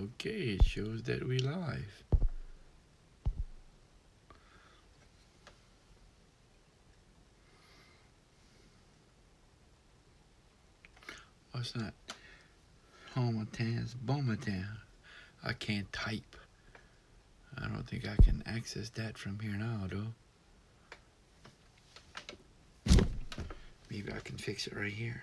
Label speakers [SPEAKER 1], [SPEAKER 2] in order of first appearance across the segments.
[SPEAKER 1] Okay, it shows that we live. What's that? Matin's Matin. I can't type. I don't think I can access that from here now, though. Maybe I can fix it right here.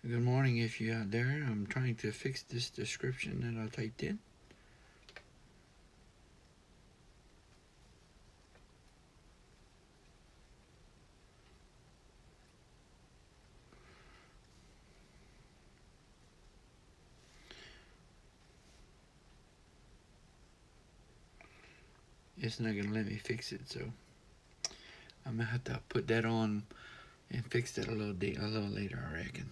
[SPEAKER 1] Good morning if you're out there. I'm trying to fix this description that I typed in. It's not gonna let me fix it, so I'm gonna have to put that on and fix that a little later, I reckon.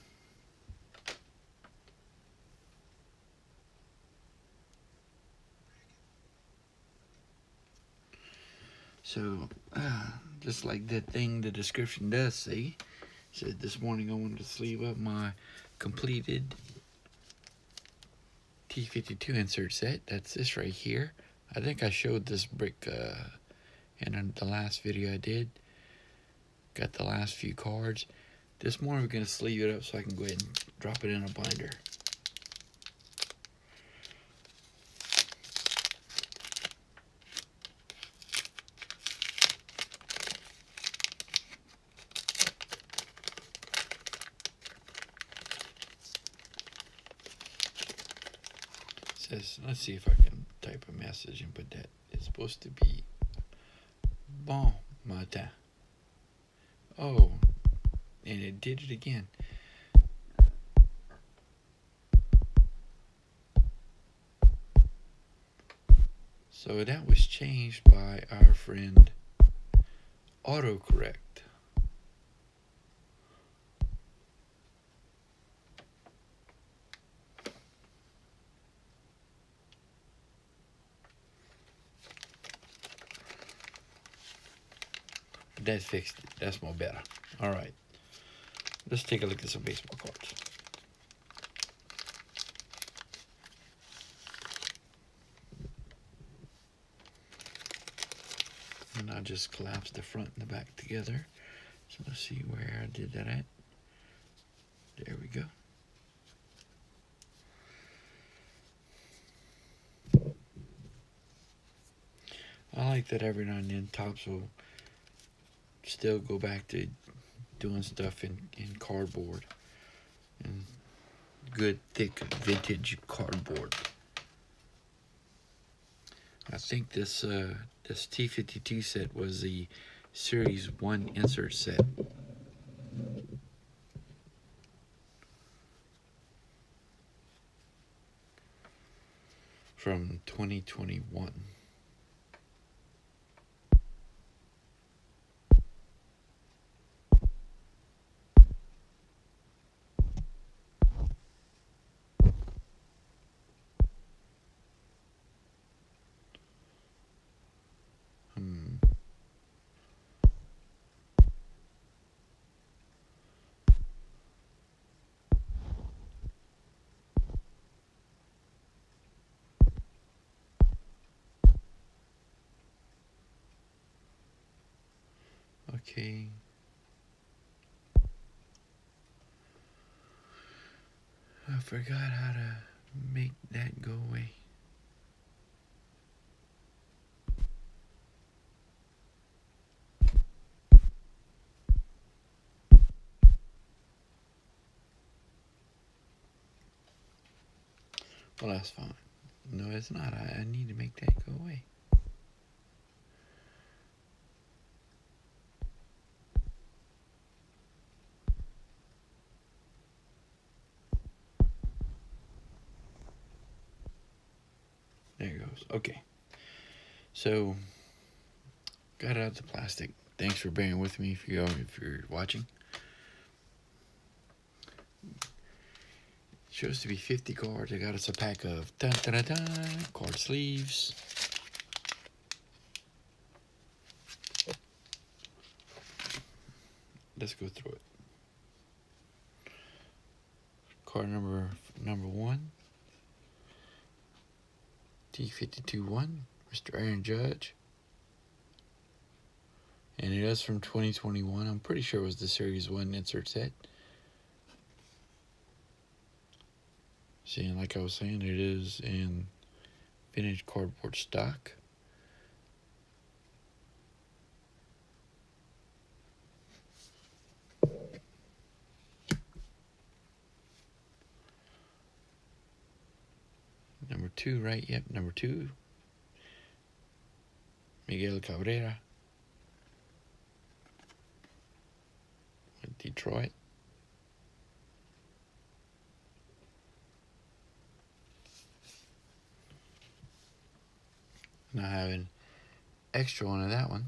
[SPEAKER 1] So, just like that thing the description does say, said this morning I wanted to sleeve up my completed T52 insert set. That's this right here. I think I showed this brick in the last video I did. Got the last few cards. This morning we're going to sleeve it up so I can go ahead and drop it in a binder. Let's see if I can type a message and put that. It's supposed to be Bon Matin. Oh, and it did it again. So that was changed by our friend autocorrect. That fixed it. That's more better. All right. Let's take a look at some baseball cards. And I just collapsed the front and the back together. So let's see where I did that at. There we go. I like that every now and then Topps will still go back to doing stuff in cardboard and good thick vintage cardboard. I think this this T52 set was the Series 1 insert set. From 2021. Okay. I forgot how to make that go away. Well, that's fine. No, it's not. I need to make that go away. There it goes. Okay. So, got it out of the plastic. Thanks for bearing with me if you're watching. It shows to be 50 cards. I got us a pack of card sleeves. let's go through it. Card number 1. T52-1, Mr. Aaron Judge. And it is from 2021. I'm pretty sure it was the Series 1 insert set. See, and like I was saying, it is in vintage cardboard stock. Number 2, right? Yep, number 2. Miguel Cabrera with Detroit. And I have an extra one of that one.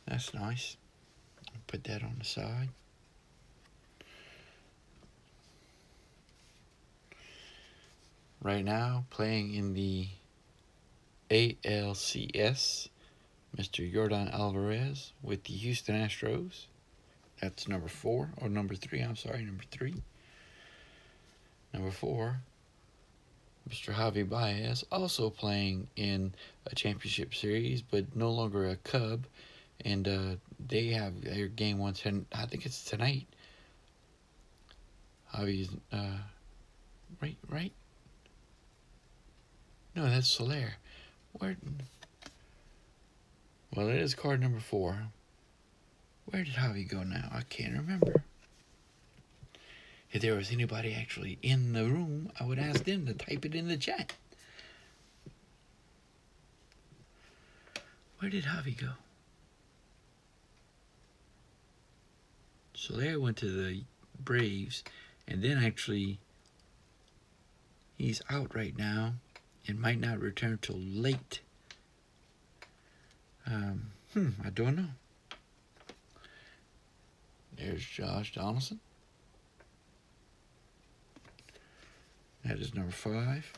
[SPEAKER 1] That's nice. Put that on the side. Right now, playing in the ALCS, Mr. Yordan Alvarez with the Houston Astros. That's number 4, or number 3, I'm sorry, number 3. Number 4, Mr. Javi Baez, also playing in a championship series, but no longer a Cub. And they have their game 110, I think it's tonight. Javi's, right? No, that's Soler. Where? Well, it is card number 4. Where did Javi go now? I can't remember. If there was anybody actually in the room, I would ask them to type it in the chat. Where did Javi go? Soler went to the Braves, and then actually he's out right now and might not return till late. I don't know. There's Josh Donaldson. That is number 5.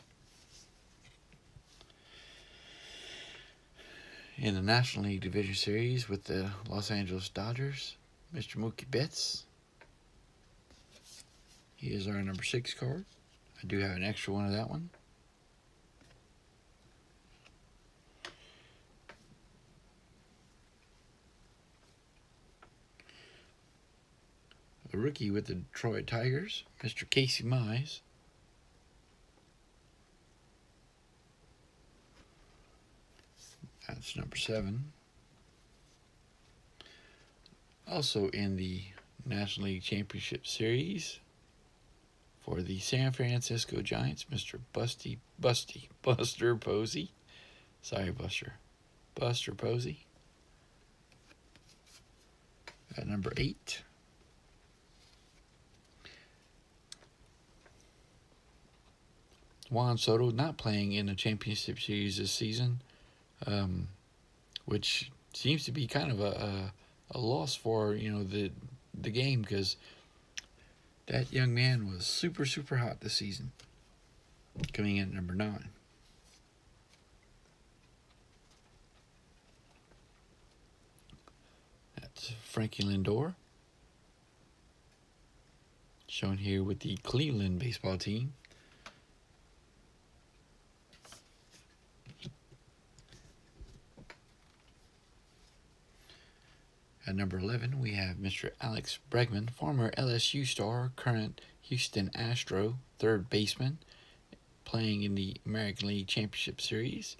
[SPEAKER 1] In the National League Division Series with the Los Angeles Dodgers, Mr. Mookie Betts. He is our number 6 card. I do have an extra one of that one. A rookie with the Detroit Tigers, Mr. Casey Mize. That's number 7. Also in the National League Championship Series for the San Francisco Giants, Mr. Buster Posey. Sorry, Buster Posey. At number 8. Juan Soto not playing in the championship series this season, which seems to be kind of a loss for the game, because that young man was super hot this season, coming in at number 9. That's Frankie Lindor, shown here with the Cleveland baseball team. At number 11, we have Mr. Alex Bregman, former LSU star, current Houston Astro, third baseman, playing in the American League Championship Series.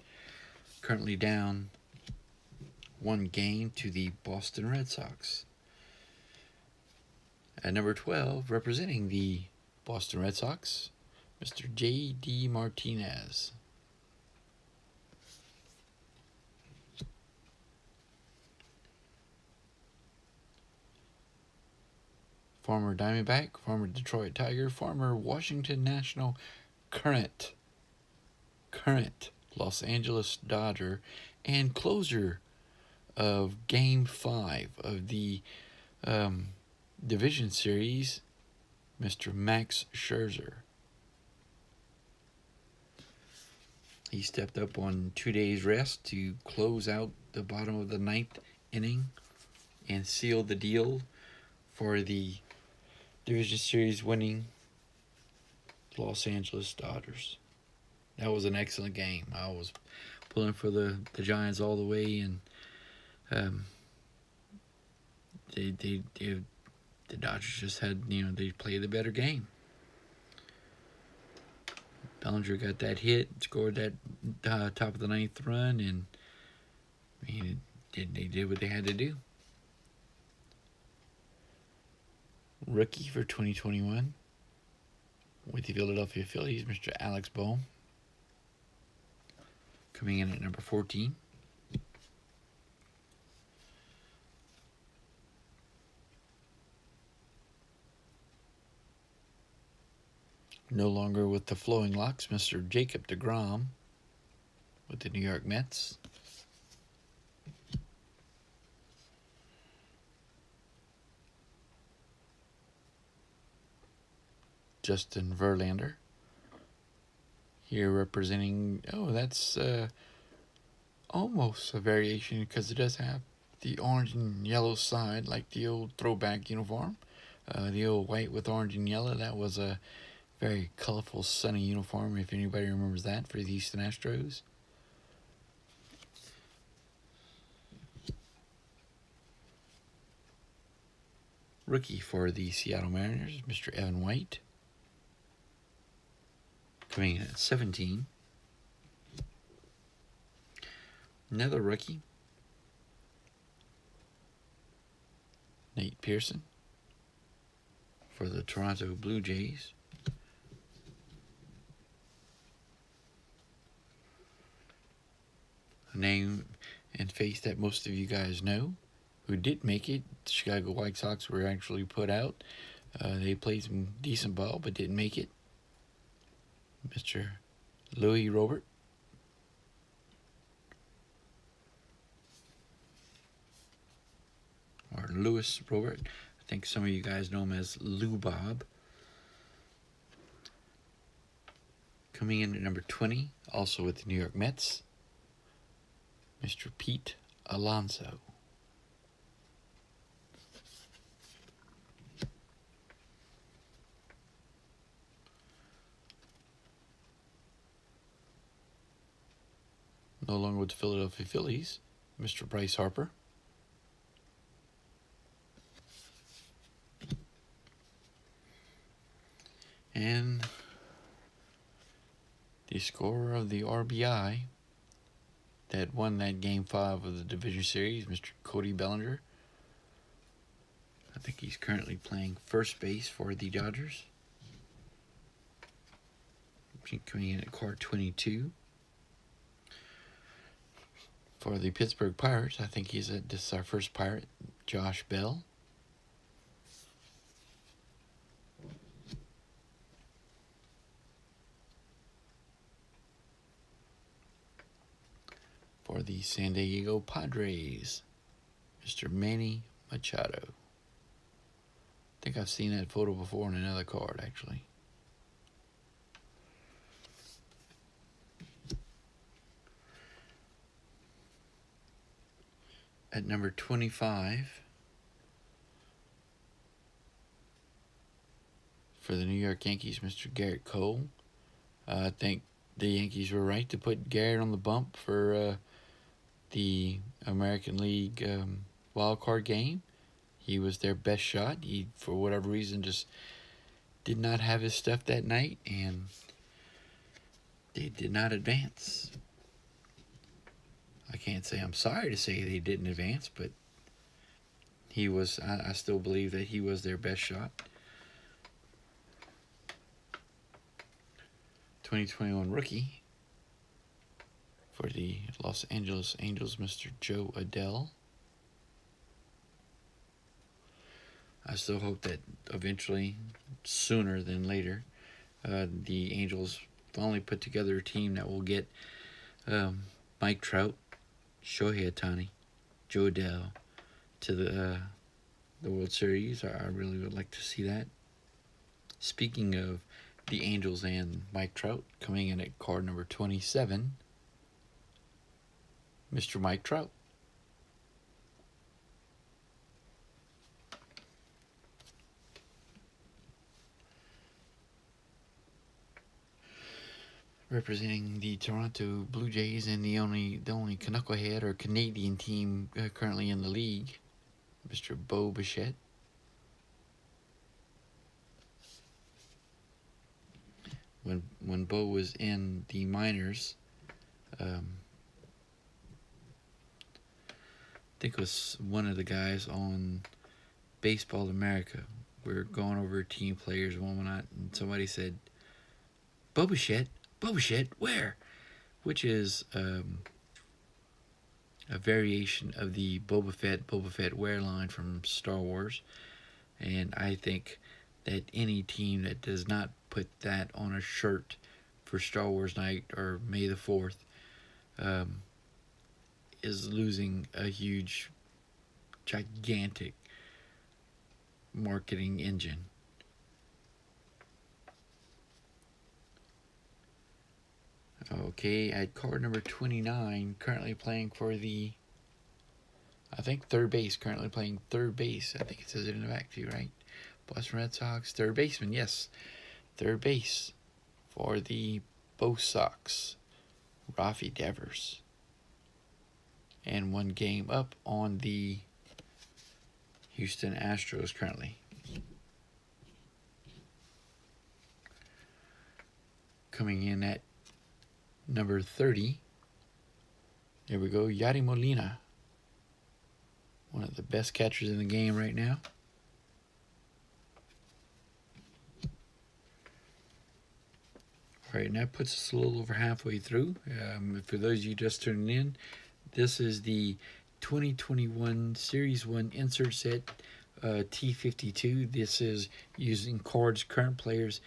[SPEAKER 1] Currently down 1 game to the Boston Red Sox. At number 12, representing the Boston Red Sox, Mr. J.D. Martinez. Former Diamondback, former Detroit Tiger, former Washington National, current Los Angeles Dodger, and closer of Game 5 of the Division Series, Mr. Max Scherzer. He stepped up on 2 days rest to close out the bottom of the 9th inning and sealed the deal for the Division Series winning Los Angeles Dodgers. That was an excellent game. I was pulling for the Giants all the way, and the Dodgers just had, they played the better game. Bellinger got that hit, scored that top of the ninth run, and they did what they had to do. Rookie for 2021 with the Philadelphia Phillies, Mr. Alex Bohm, coming in at number 14. No longer with the flowing locks, Mr. Jacob deGrom with the New York Mets. Justin Verlander here representing, that's almost a variation because it does have the orange and yellow side like the old throwback uniform. The old white with orange and yellow, that was a very colorful, sunny uniform, if anybody remembers that, for the Houston Astros. Rookie for the Seattle Mariners, Mr. Evan White, coming in at 17. Another rookie, Nate Pearson for the Toronto Blue Jays. A name and face that most of you guys know. Who did make it. The Chicago White Sox were actually put out. They played some decent ball, but didn't make it. Mr. Louis Robert. Or Louis Robert. I think some of you guys know him as Lou Bob. Coming in at number 20, also with the New York Mets, Mr. Pete Alonso. No longer with the Philadelphia Phillies, Mr. Bryce Harper. And the scorer of the RBI that won that Game 5 of the Division Series, Mr. Cody Bellinger. I think he's currently playing first base for the Dodgers. Coming in at card 22. For the Pittsburgh Pirates, I think this is our first Pirate, Josh Bell. For the San Diego Padres, Mr. Manny Machado. I think I've seen that photo before in another card, actually. At number 25, for the New York Yankees, Mr. Garrett Cole. I think the Yankees were right to put Garrett on the bump for the American League wild card game. He was their best shot. He, for whatever reason, just did not have his stuff that night, and they did not advance. I can't say I'm sorry to say they didn't advance, but he was. I still believe that he was their best shot. 2021 rookie for the Los Angeles Angels, Mr. Joe Adele. I still hope that eventually, sooner than later, the Angels finally put together a team that will get Mike Trout, Shohei Ohtani, Joe Adele to the World Series. I really would like to see that. Speaking of the Angels and Mike Trout, coming in at card number 27, Mr. Mike Trout. representing the Toronto Blue Jays and the only Knucklehead or Canadian team currently in the league, Mr. Bo Bichette. When Bo was in the minors, I think it was one of the guys on Baseball America. We were going over team players and whatnot, and somebody said, Bo Bichette, where? Which is a variation of the Boba Fett wear line from Star Wars. And I think that any team that does not put that on a shirt for Star Wars night or May the 4th is losing a huge, gigantic marketing engine. Okay, at card number 29, currently playing for the, I think, third base. Currently playing third base. I think it says it in the back too, right? Boston Red Sox, third baseman, yes. Third base for the Bo Sox, Rafi Devers. And one game up on the Houston Astros currently. Coming in at number 30, there we go, Yadi Molina. One of the best catchers in the game right now. All right, and that puts us a little over halfway through. For those of you just tuning in, this is the 2021 Series 1 insert set T52. This is using cards, current players,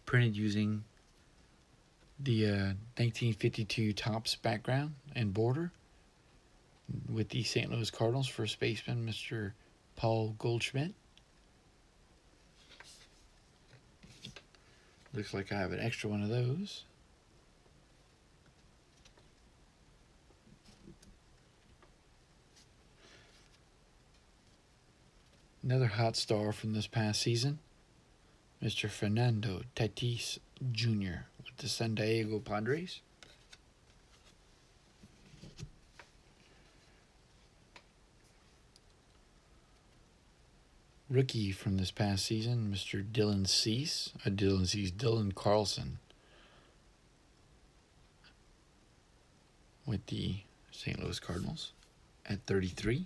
[SPEAKER 1] printed using the 1952 Topps background and border, with the St. Louis Cardinals first baseman, Mr. Paul Goldschmidt. Looks like I have an extra one of those. Another hot star from this past season, Mr. Fernando Tatis Jr. with the San Diego Padres. Rookie from this past season, Mr. Dylan Carlson with the St. Louis Cardinals at 33.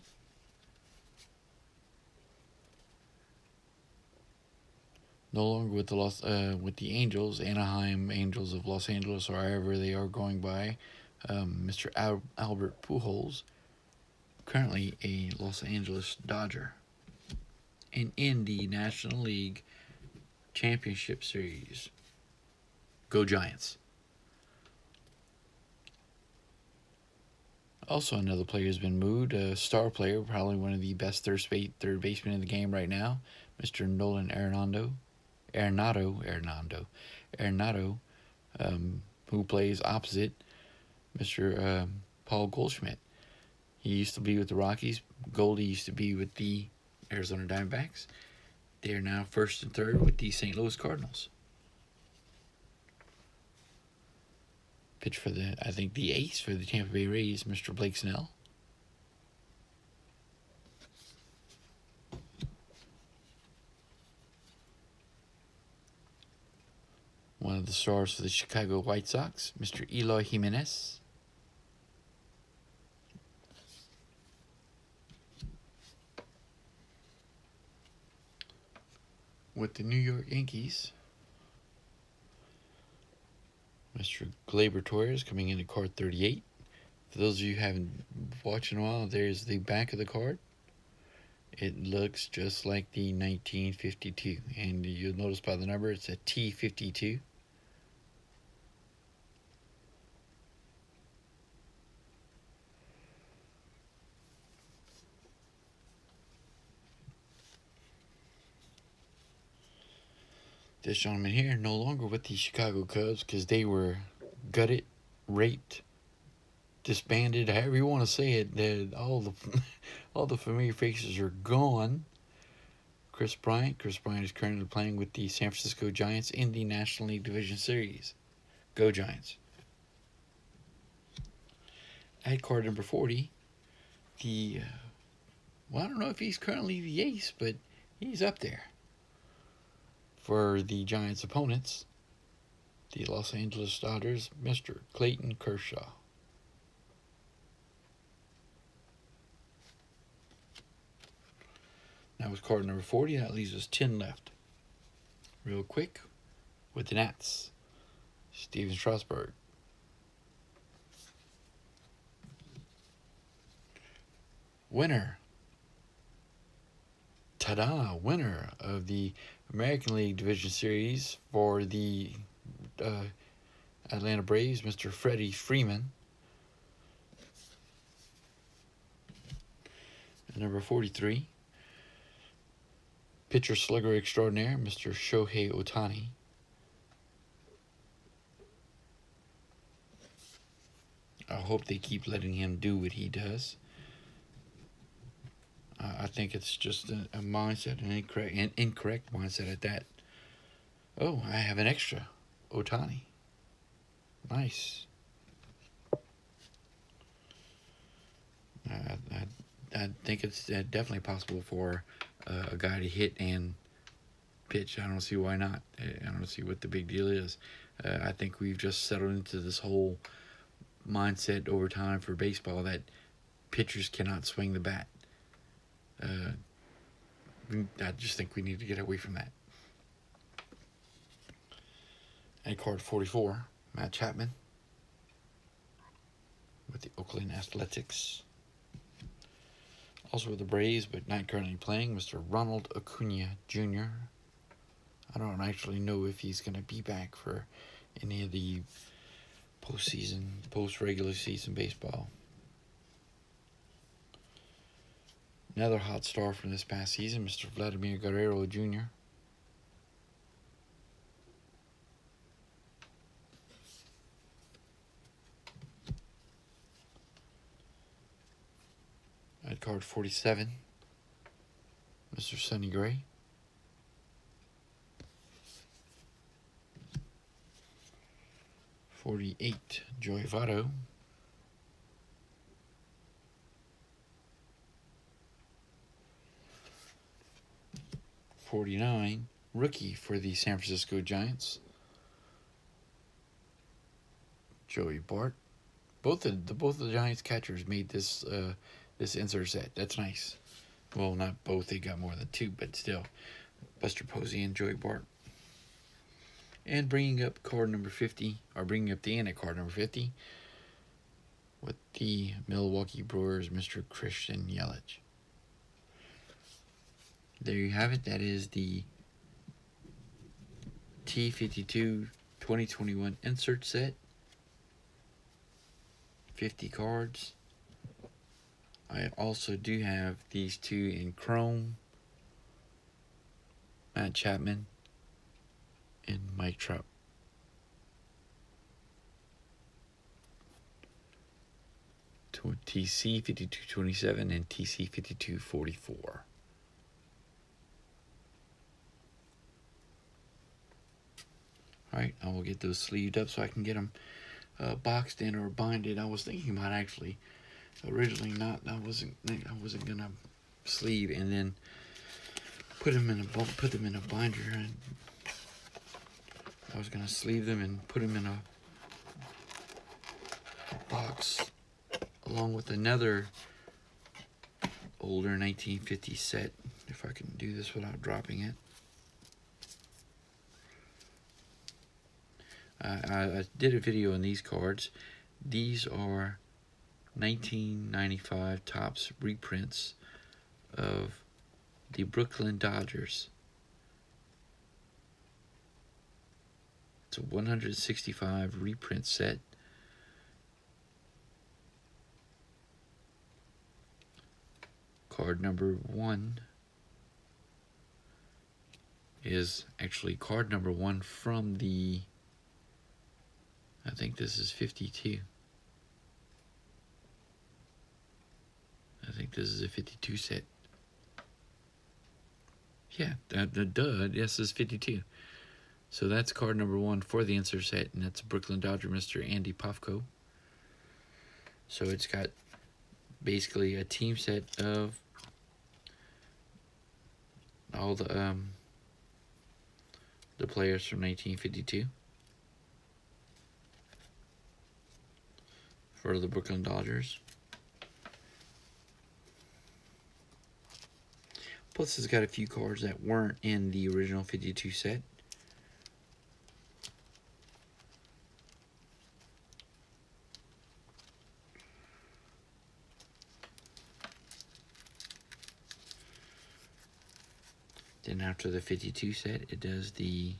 [SPEAKER 1] No longer with the Angels, Anaheim Angels of Los Angeles, or however they are going by, Mr. Albert Pujols, currently a Los Angeles Dodger, and in the National League Championship Series. Go Giants. Also, another player has been moved, a star player, probably one of the best third basemen in the game right now, Mr. Nolan Arenado, who plays opposite Mr. Paul Goldschmidt. He used to be with the Rockies. Goldie used to be with the Arizona Diamondbacks. They are now first and third with the St. Louis Cardinals. Pitch for the, I think, the ace for the Tampa Bay Rays, Mr. Blake Snell. One of the stars for the Chicago White Sox, Mr. Eloy Jimenez. With the New York Yankees, Mr. Gleyber Torres coming in at card 38. For those of you who haven't watched in a while, there's the back of the card. It looks just like the 1952. And you'll notice by the number, it's a T52. This gentleman here no longer with the Chicago Cubs because they were gutted, raped, disbanded, however you want to say it. All the familiar faces are gone. Chris Bryant is currently playing with the San Francisco Giants in the National League Division Series. Go Giants. At card number 40, well, I don't know if he's currently the ace, but he's up there. For the Giants' opponents, the Los Angeles Dodgers, Mr. Clayton Kershaw. That was card number 40. That leaves us 10 left. Real quick, with the Nats, Steven Strasburg. Winner. Ta-da! Winner of the American League Division Series for the Atlanta Braves, Mr. Freddie Freeman. Number 43, pitcher slugger extraordinaire, Mr. Shohei Ohtani. I hope they keep letting him do what he does. I think it's just a mindset, an incorrect mindset at that. Oh, I have an extra Ohtani. Nice. I think it's definitely possible for a guy to hit and pitch. I don't see why not. I don't see what the big deal is. I think we've just settled into this whole mindset over time for baseball that pitchers cannot swing the bat. I just think we need to get away from that. At card 44, Matt Chapman with the Oakland Athletics. Also with the Braves, but not currently playing, Mr. Ronald Acuna Jr. I don't actually know if he's going to be back for any of the post-regular season baseball. Another hot star from this past season, Mr. Vladimir Guerrero Jr. At card 47, Mr. Sonny Gray. .48, Joey Votto. .49, rookie for the San Francisco Giants, Joey Bart. Both of the Giants catchers made this insert set. That's nice. Well, not both. They got more than two, but still, Buster Posey and Joey Bart. And bringing up card number 50, or bringing up the end at card number 50, with the Milwaukee Brewers, Mr. Christian Yelich. There you have it. That is the T52 2021 insert set. 50 cards. I also do have these two in chrome. Matt Chapman and Mike Trout. TC 5227 and TC 5244. Alright, I will get those sleeved up so I can get them boxed in or binded. I was thinking about actually originally I wasn't gonna sleeve and then put them in a binder, and I was gonna sleeve them and put them in a box along with another older 1950 set, if I can do this without dropping it. I did a video on these cards. These are 1995 Topps reprints of the Brooklyn Dodgers. It's a 165 reprint set. Card number 1 is actually card number 1 from the, I think this is 52. I think this is a 52 set. Yeah, yes, this is 52. So that's card number 1 for the insert set, and that's Brooklyn Dodger, Mr. Andy Pofko. So it's got basically a team set of all the players from 1952 for the Brooklyn Dodgers. Plus, it's got a few cards that weren't in the original 52 set. Then after the 52 set, it does the,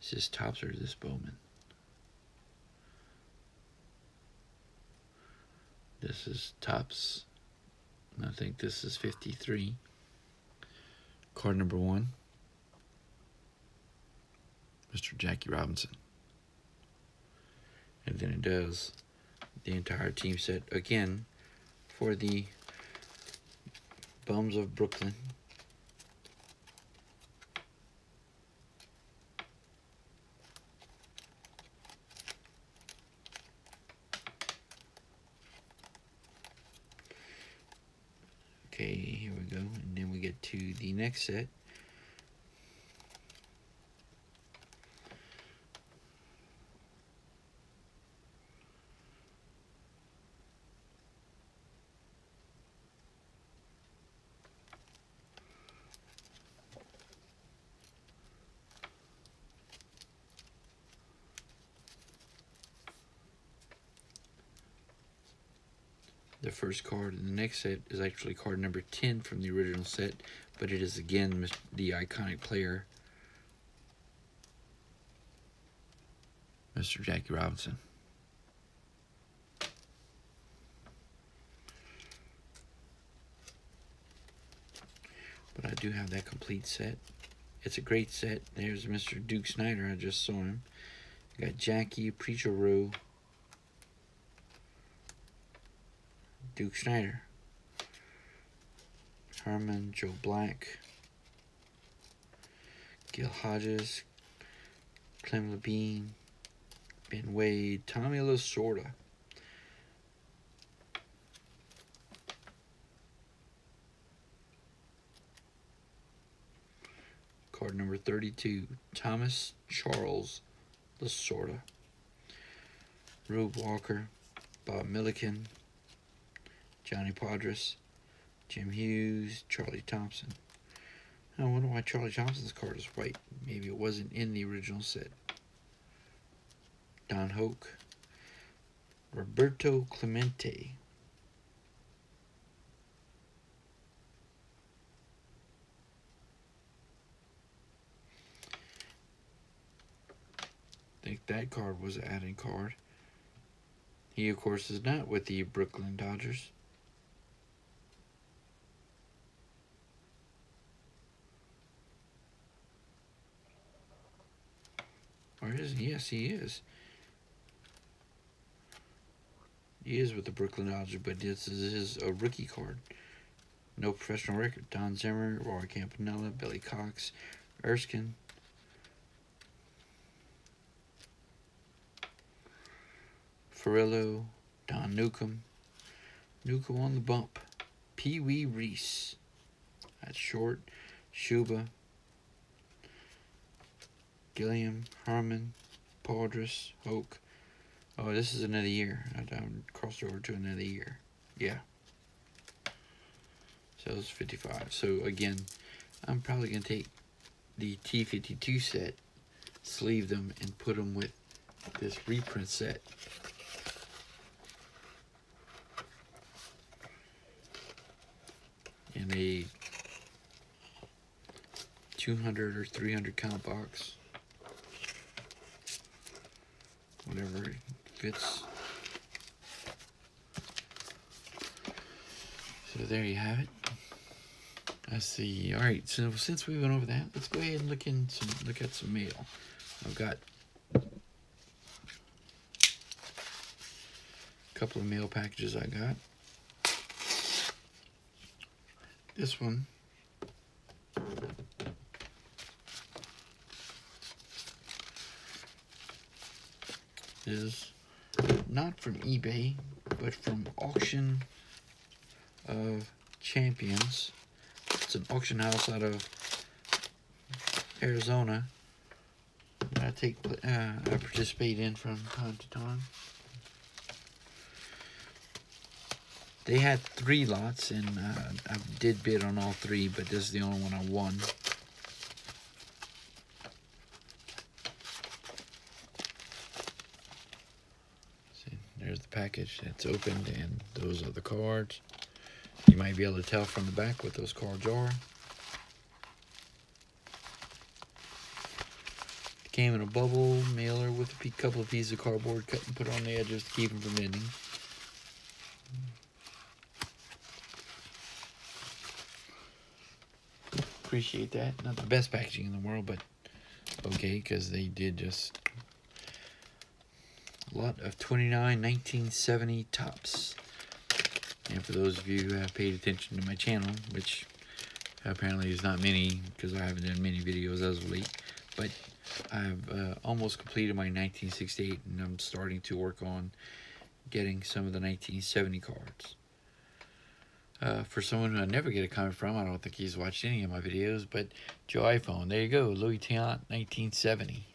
[SPEAKER 1] is this Topps or is this Bowman? This is Topps. I think this is 53. Card number 1, Mr. Jackie Robinson. And then it does the entire team set again for the Bums of Brooklyn. Okay, here we go, and then we get to the next set. The first card in the next set is actually card number 10 from the original set, but it is again the iconic player, Mr. Jackie Robinson. But I do have that complete set. It's a great set. There's Mr. Duke Snider. I just saw him. Got Jackie, Preacher Rowe, Duke Snider, Herman, Joe Black, Gil Hodges, Clem Labine, Ben Wade, Tommy Lasorda. Card number 32, Thomas Charles Lasorda, Rube Walker, Bob Milliken, Johnny Podres, Jim Hughes, Charlie Thompson. I wonder why Charlie Thompson's card is white. Maybe it wasn't in the original set. Don Hoke, Roberto Clemente, I think that card was an add-in card. He, of course, is not with the Brooklyn Dodgers. Or isn't he? Yes, he is. He is with the Brooklyn Dodgers, but this is a rookie card. No professional record. Don Zimmer, Roy Campanella, Billy Cox, Erskine, Farillo, Don Newcomb, Newcomb on the bump, Pee Wee Reese, that's short, Shuba, Gilliam, Harmon, Podres, Hoke. Oh, this is another year. I crossed over to another year. Yeah. So it's 55. So again, I'm probably going to take the T52 set, sleeve them, and put them with this reprint set. In a 200 or 300 count box. Whatever fits. So there you have it. Let's see. All right. So since we went over that, let's go ahead and look at some mail. I've got a couple of mail packages I got. This one is not from eBay. but from Auction of Champions. It's an auction house out of Arizona that I participate in from time to time. They had 3 lots, and I did bid on all 3, but this is the only one I won. See, there's the package that's opened, and those are the cards. You might be able to tell from the back what those cards are. It came in a bubble mailer with a couple of pieces of cardboard cut and put on the edges to keep them from bending. Appreciate that. Not the best packaging in the world, but okay, because they did just a lot of 29 1970 tops. And for those of you who have paid attention to my channel, which apparently is not many because I haven't done many videos as of late, but I've almost completed my 1968, and I'm starting to work on getting some of the 1970 cards. For someone who I never get a comment from, I don't think he's watched any of my videos, but Joe iPhone, there you go, Louis Vuitton 1970.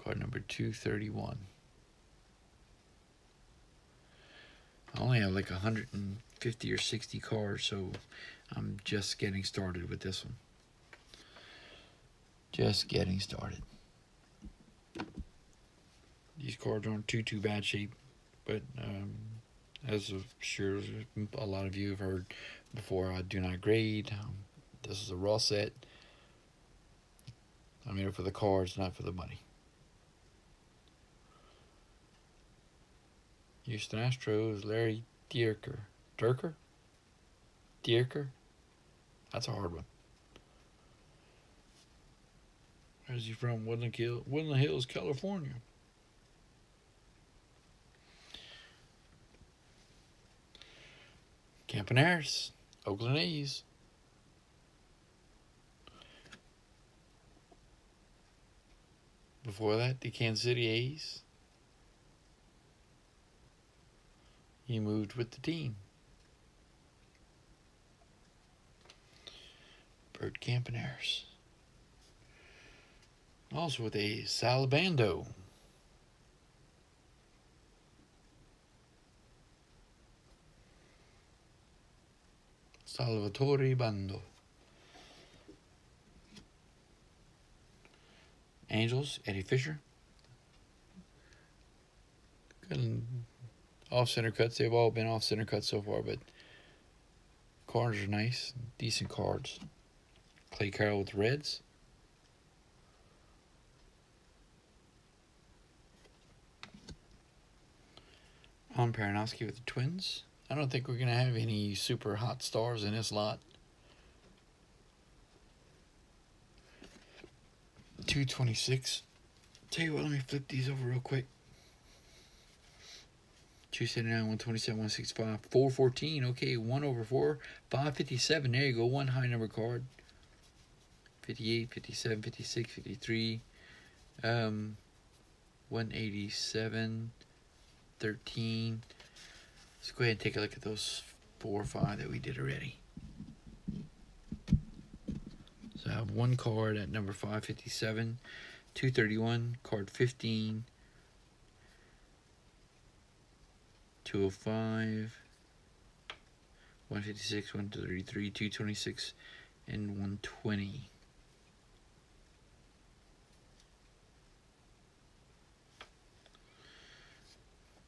[SPEAKER 1] Card number 231. I only have like 150 or 60 cards, so I'm just getting started with this one. Just getting started. These cards aren't too bad shape, but as I'm sure a lot of you have heard before, I do not grade. This is a raw set. I'm here for the cards, not for the money. Houston Astros, Larry Dierker. Dierker? That's a hard one. Where's he from? Woodland Hills, California. Campaneris, Oakland A's. Before that, the Kansas City A's. He moved with the team. Bert Campaneris. Also with a Salabando. Salvatore Bando. Angels, Eddie Fisher. Good off-center cuts. They've all been off-center cuts so far, but cards are nice. Decent cards. Clay Carroll with the Reds. Ron Paranowski with the Twins. I don't think we're going to have any super hot stars in this lot. 226. Tell you what, let me flip these over real quick. 279, 127, 165, 414. Okay, 1 over 4, 557. There you go, one high number card. 58, 57, 56, 53. 187, 13. Let's go ahead and take a look at those 4 or 5 that we did already. So I have one card at number 557, 231, card 15, 205, 156, 133, 226, and 120.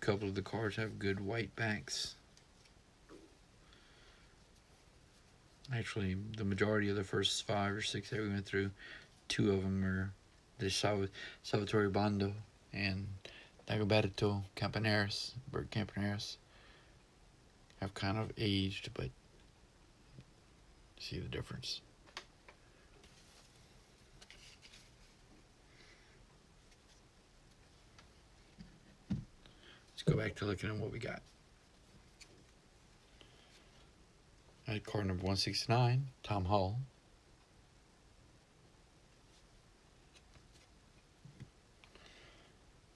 [SPEAKER 1] A couple of the cards have good white backs. Actually, the majority of the first 5 or 6 that we went through, 2 of them are the Salvatore Bando and Dagoberto Campaneris, Bert Campaneris, have kind of aged, but see the difference. Let's go back to looking at what we got. At card number 169, Tom Hall.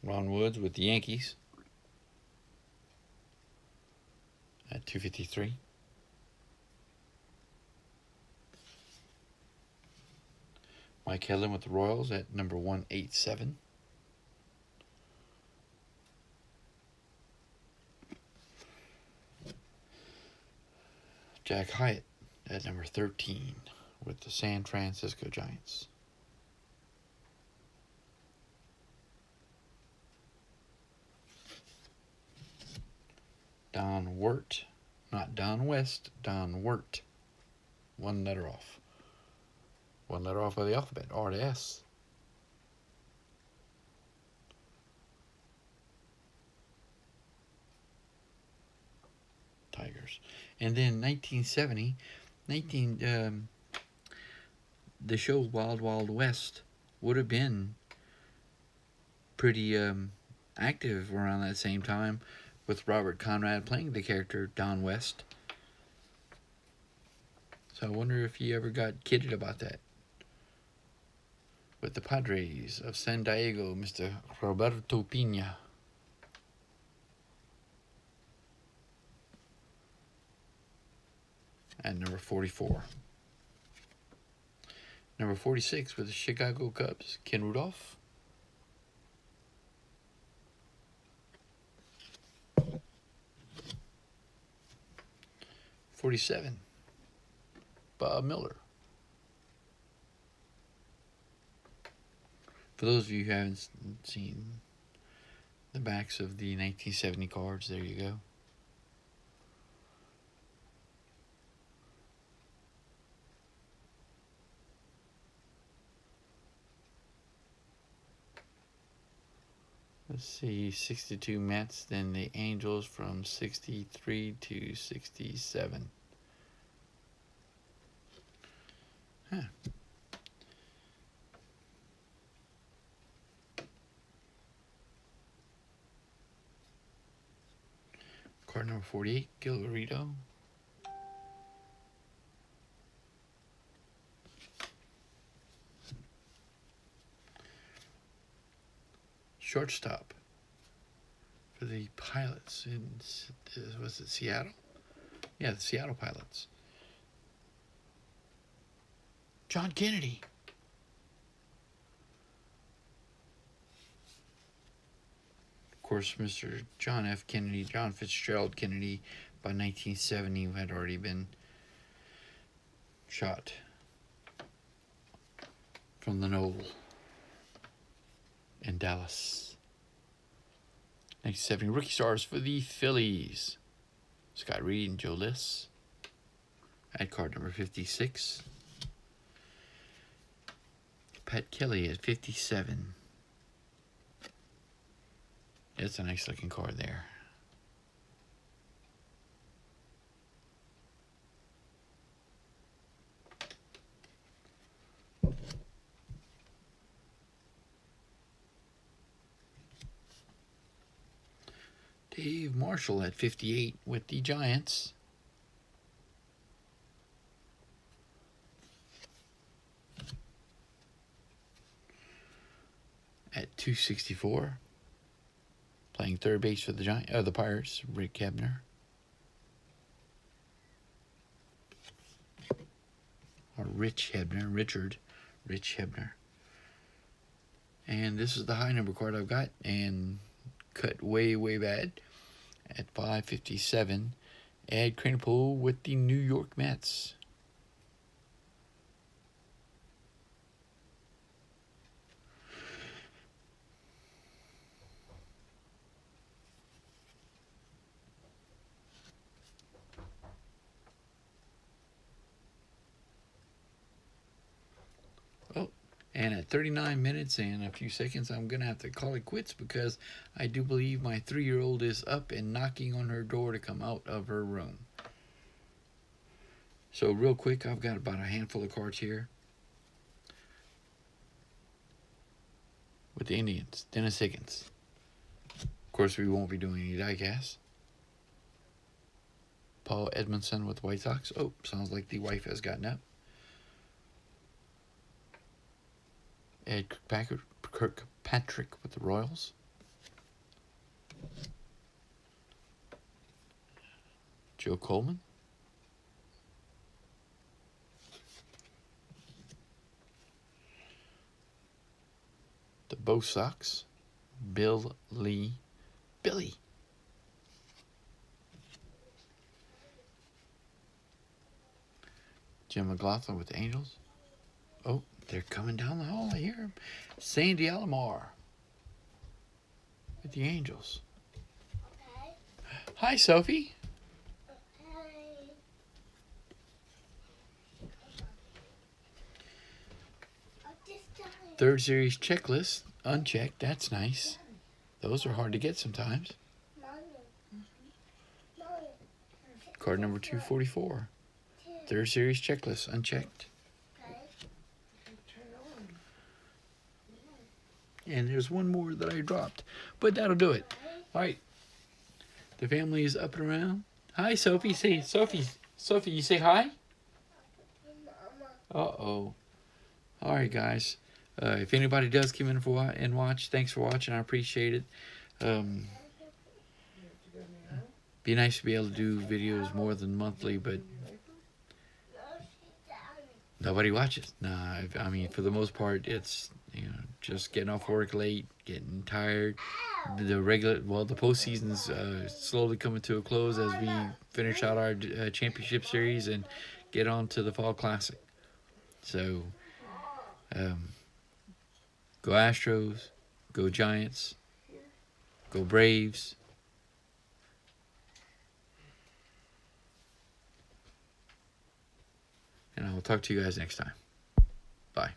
[SPEAKER 1] Ron Woods with the Yankees at 253. Mike Hedlund with the Royals at number 187. Jack Hyatt at number 13 with the San Francisco Giants. Don Wirt, not Don West, Don Wirt. One letter off. One letter off of the alphabet, R to S. Tigers. And then 1970, the show Wild Wild West would have been pretty active around that same time, with Robert Conrad playing the character Don West. So I wonder if he ever got kidded about that. With the Padres of San Diego, Mr. Roberto Pina. At number 44. Number 46 with the Chicago Cubs, Ken Rudolph. '47, Bob Miller. For those of you who haven't seen the backs of the 1970 cards, there you go. Let's see, 62 Mets, then the Angels from 63 to 67. Huh. Card number 48, Gilberto. Shortstop for the Pilots in, was it Seattle? Yeah, the Seattle Pilots. John Kennedy. Of course, Mr. John F. Kennedy, John Fitzgerald Kennedy, by 1970 had already been shot from the Knoll in Dallas. 1970 rookie stars for the Phillies, Scott Reed and Joe Liss. At card number 56. Pat Kelly at 57. It's a nice looking card there. Dave Marshall at 58 with the Giants. At 264, playing third base for the Pirates, Rick Hebner. Or Rich Hebner, Rich Hebner. And this is the high number card I've got, and cut way, way bad. At 557, Ed Kranepool with the New York Mets. And at 39 minutes and a few seconds, I'm going to have to call it quits because I do believe my 3-year-old is up and knocking on her door to come out of her room. So real quick, I've got about a handful of cards here. With the Indians, Dennis Higgins. Of course, we won't be doing any diecasts. Paul Edmondson with the White Sox. Oh, sounds like the wife has gotten up. Ed Kirkpatrick with the Royals. Joe Coleman. The Bo Sox. Billy. Jim McLaughlin with the Angels. Oh, they're coming down the hall. I hear him. Sandy Alomar with the Angels.
[SPEAKER 2] Okay.
[SPEAKER 1] Hi, Sophie.
[SPEAKER 2] Okay.
[SPEAKER 1] Third series checklist. Unchecked. That's nice. Those are hard to get sometimes. Card number 244. Third series checklist. Unchecked. And there's one more that I dropped. But that'll do it. All right. The family is up and around. Hi, Sophie. Say, Sophie, you say hi? Uh-oh. All right, guys. If anybody does come in and watch, thanks for watching. I appreciate it. Be nice to be able to do videos more than monthly, but nobody watches. Nah, I mean, for the most part, it's, you know, just getting off work late, getting tired. The postseason's slowly coming to a close as we finish out our championship series and get on to the Fall Classic. So, go Astros, go Giants, go Braves. And I will talk to you guys next time. Bye.